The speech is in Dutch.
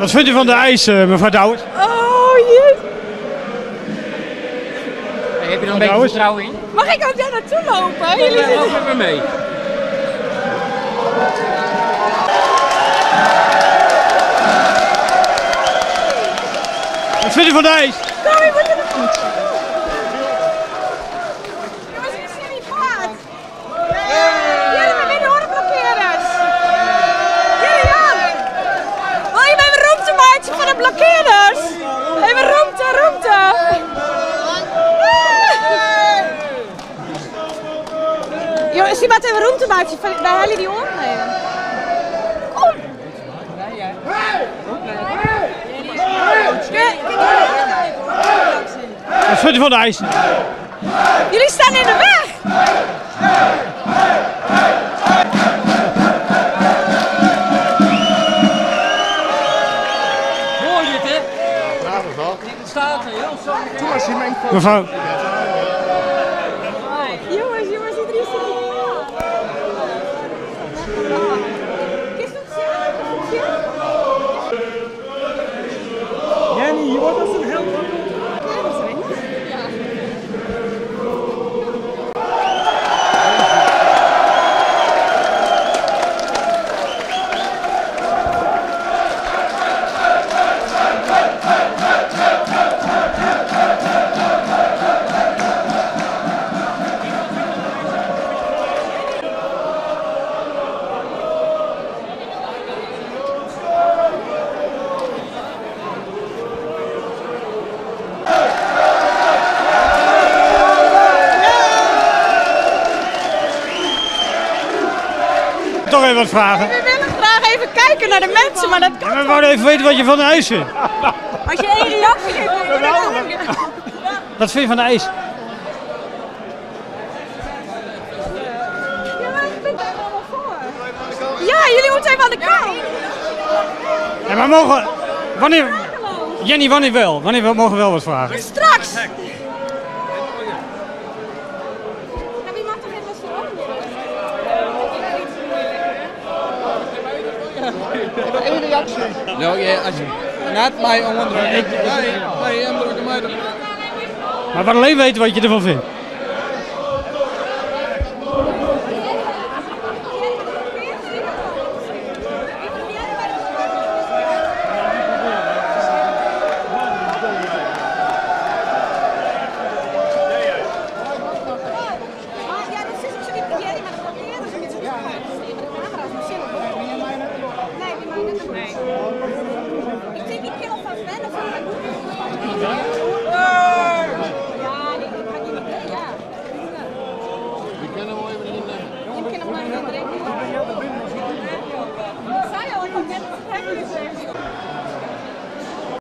Wat vindt u van de ijs, mevrouw Douwes? Oh jee. Hey, heb je er een beetje vertrouwen in? Mag ik ook daar naartoe lopen? Jullie zitten ook met me mee. Wat vindt u van de ijs? Kom, je moet er naartoe. Jongens, ik zie niet vaart. Jullie zijn weer de horenblokkeerders. Jullie Jan. Wil je even roemte maatje van de blokkeerders? Even roemte, roemte. Jongens, zie maar even roemte maatje bij Helly die horen nemen. Kom. Wat vindt u van de ijs? Jullie staan in de weg! Mooi dit, hè? Ja, dat wel. Het staat heel zo. Mevrouw. Jongens, die drie zitten Jenny, je wordt als een held. Toch even wat vragen. We willen graag even kijken naar de mensen, maar dat kan Ja, we wouden even weten wat je van de ijs vindt. Als je één reactie geeft, Wat vind je van de ijs? ja, jullie moeten even aan de kant. Ja, maar mogen... Wanneer... Jenny, wanneer wel? Wanneer mogen we wel wat vragen? Straks. Wie mag toch even Eén reactie. No, yeah, not my own wonder. Nee, I'm looking at my. Maar we alleen weten wat je ervan vindt. Ik denk niet heel van Sven of van ja, die gaat niet mee, ja. We kunnen wel even in de... Je kan hem maar niet drinken.